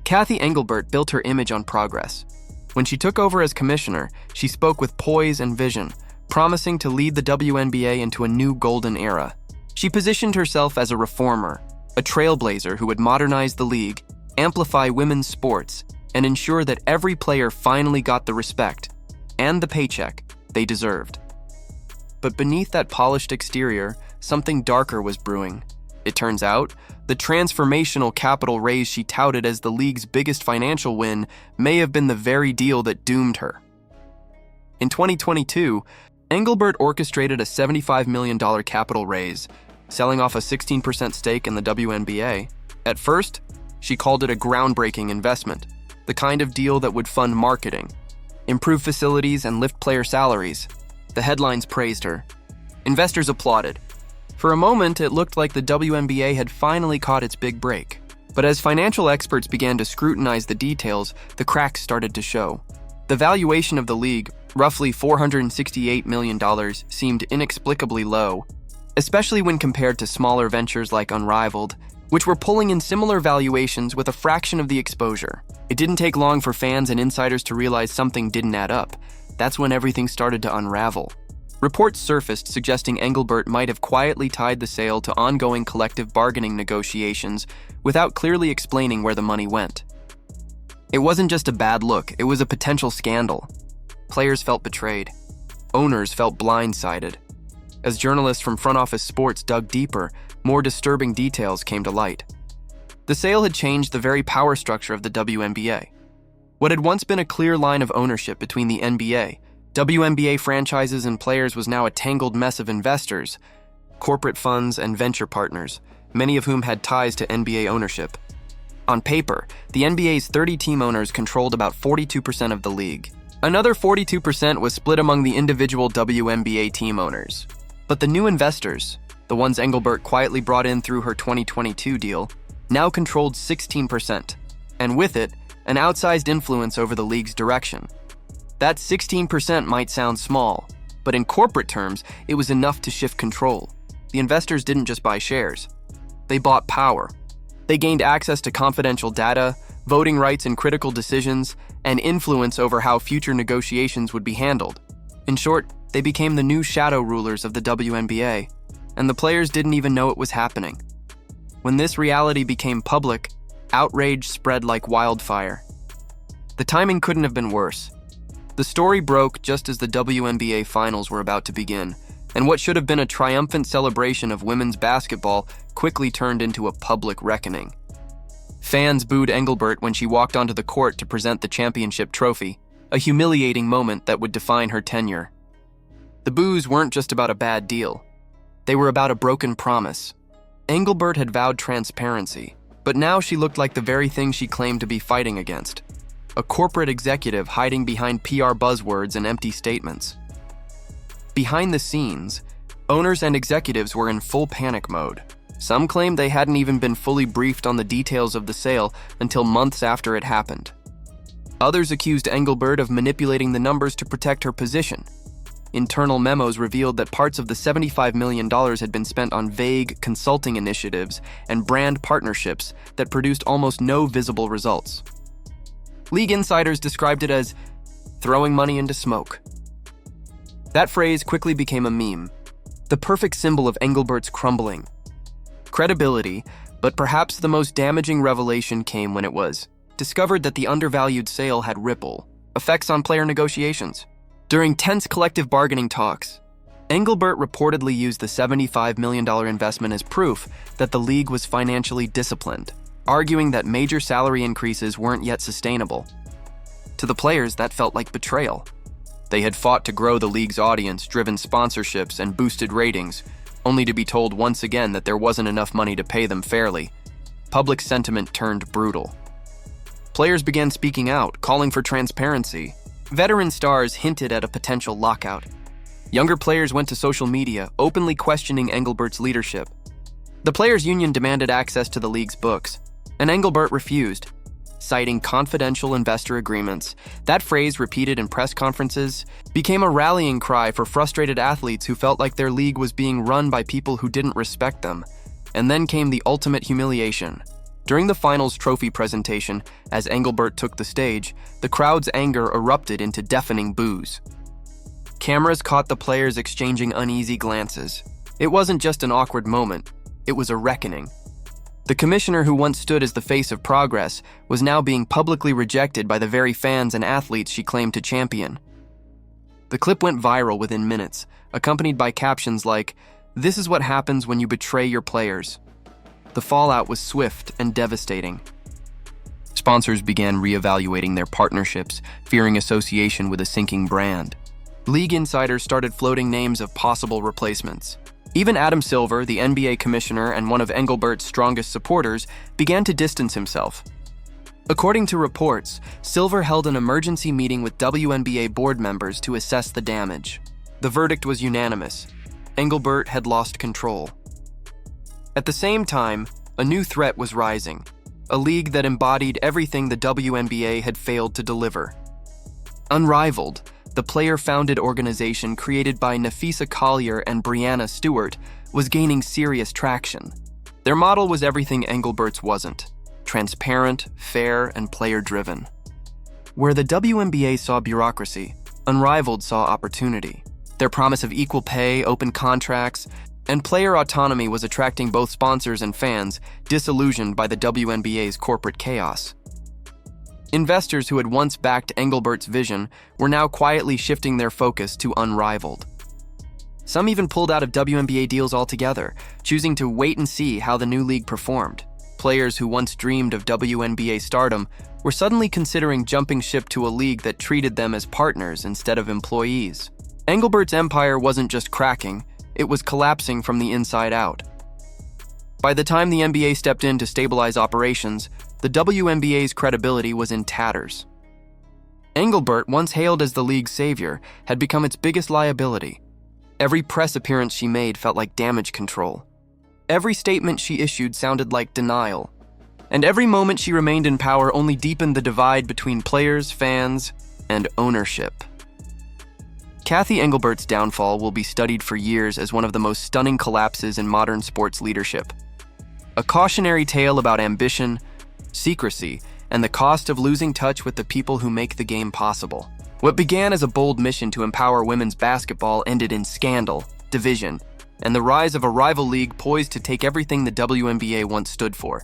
Cathy Engelbert built her image on progress. When she took over as commissioner, she spoke with poise and vision, promising to lead the WNBA into a new golden era. She positioned herself as a reformer, a trailblazer who would modernize the league, amplify women's sports, and ensure that every player finally got the respect and the paycheck they deserved. But beneath that polished exterior, something darker was brewing. It turns out, the transformational capital raise she touted as the league's biggest financial win may have been the very deal that doomed her. In 2022, Engelbert orchestrated a $75 million capital raise, selling off a 16% stake in the WNBA. At first, she called it a groundbreaking investment, the kind of deal that would fund marketing, improve facilities, and lift player salaries. The headlines praised her. Investors applauded. For a moment, it looked like the WNBA had finally caught its big break. But as financial experts began to scrutinize the details, the cracks started to show. The valuation of the league, roughly $468 million, seemed inexplicably low, especially when compared to smaller ventures like Unrivaled, which were pulling in similar valuations with a fraction of the exposure. It didn't take long for fans and insiders to realize something didn't add up. That's when everything started to unravel. Reports surfaced suggesting Engelbert might have quietly tied the sale to ongoing collective bargaining negotiations without clearly explaining where the money went. It wasn't just a bad look, it was a potential scandal. Players felt betrayed. Owners felt blindsided. As journalists from front office sports dug deeper, more disturbing details came to light. The sale had changed the very power structure of the WNBA. What had once been a clear line of ownership between the NBA, WNBA franchises, and players was now a tangled mess of investors, corporate funds, and venture partners, many of whom had ties to NBA ownership. On paper, the NBA's 30-team owners controlled about 42% of the league. Another 42% was split among the individual WNBA team owners. But the new investors, the ones Engelbert quietly brought in through her 2022 deal, now controlled 16%, and with it, an outsized influence over the league's direction. That 16% might sound small, but in corporate terms, it was enough to shift control. The investors didn't just buy shares. They bought power. They gained access to confidential data, voting rights in critical decisions, and influence over how future negotiations would be handled. In short, they became the new shadow rulers of the WNBA, and the players didn't even know it was happening. When this reality became public, outrage spread like wildfire. The timing couldn't have been worse. The story broke just as the WNBA finals were about to begin, and what should have been a triumphant celebration of women's basketball quickly turned into a public reckoning. Fans booed Engelbert when she walked onto the court to present the championship trophy, a humiliating moment that would define her tenure. The boos weren't just about a bad deal. They were about a broken promise. Engelbert had vowed transparency, but now she looked like the very thing she claimed to be fighting against. A corporate executive hiding behind PR buzzwords and empty statements. Behind the scenes, owners and executives were in full panic mode. Some claimed they hadn't even been fully briefed on the details of the sale until months after it happened. Others accused Engelbert of manipulating the numbers to protect her position. Internal memos revealed that parts of the $75 million had been spent on vague consulting initiatives and brand partnerships that produced almost no visible results. League insiders described it as throwing money into smoke. That phrase quickly became a meme, the perfect symbol of Engelbert's crumbling credibility, but perhaps the most damaging revelation came when it was discovered that the undervalued sale had ripple effects on player negotiations. During tense collective bargaining talks, Engelbert reportedly used the $75 million investment as proof that the league was financially disciplined, arguing that major salary increases weren't yet sustainable. To the players, that felt like betrayal. They had fought to grow the league's audience, driven sponsorships, and boosted ratings, only to be told once again that there wasn't enough money to pay them fairly. Public sentiment turned brutal. Players began speaking out, calling for transparency. Veteran stars hinted at a potential lockout. Younger players went to social media, openly questioning Engelbert's leadership. The players' union demanded access to the league's books, and Engelbert refused, citing confidential investor agreements. That phrase, repeated in press conferences, became a rallying cry for frustrated athletes who felt like their league was being run by people who didn't respect them. And then came the ultimate humiliation. During the finals trophy presentation, as Engelbert took the stage, the crowd's anger erupted into deafening boos. Cameras caught the players exchanging uneasy glances. It wasn't just an awkward moment, it was a reckoning. The commissioner who once stood as the face of progress was now being publicly rejected by the very fans and athletes she claimed to champion. The clip went viral within minutes, accompanied by captions like, "This is what happens when you betray your players." The fallout was swift and devastating. Sponsors began reevaluating their partnerships, fearing association with a sinking brand. League insiders started floating names of possible replacements. Even Adam Silver, the NBA commissioner and one of Engelbert's strongest supporters, began to distance himself. According to reports, Silver held an emergency meeting with WNBA board members to assess the damage. The verdict was unanimous. Engelbert had lost control. At the same time, a new threat was rising, a league that embodied everything the WNBA had failed to deliver. Unrivaled, the player-founded organization created by Nafisa Collier and Brianna Stewart, was gaining serious traction. Their model was everything Engelbert's wasn't: transparent, fair, and player-driven. Where the WNBA saw bureaucracy, Unrivaled saw opportunity. Their promise of equal pay, open contracts, and player autonomy was attracting both sponsors and fans, disillusioned by the WNBA's corporate chaos. Investors who had once backed Engelbert's vision were now quietly shifting their focus to Unrivaled. Some even pulled out of WNBA deals altogether, choosing to wait and see how the new league performed. Players who once dreamed of WNBA stardom were suddenly considering jumping ship to a league that treated them as partners instead of employees. Engelbert's empire wasn't just cracking, it was collapsing from the inside out. By the time the NBA stepped in to stabilize operations, the WNBA's credibility was in tatters. Engelbert, once hailed as the league's savior, had become its biggest liability. Every press appearance she made felt like damage control. Every statement she issued sounded like denial. And every moment she remained in power only deepened the divide between players, fans, and ownership. Cathy Engelbert's downfall will be studied for years as one of the most stunning collapses in modern sports leadership. A cautionary tale about ambition, secrecy, and the cost of losing touch with the people who make the game possible. What began as a bold mission to empower women's basketball ended in scandal, division, and the rise of a rival league poised to take everything the WNBA once stood for.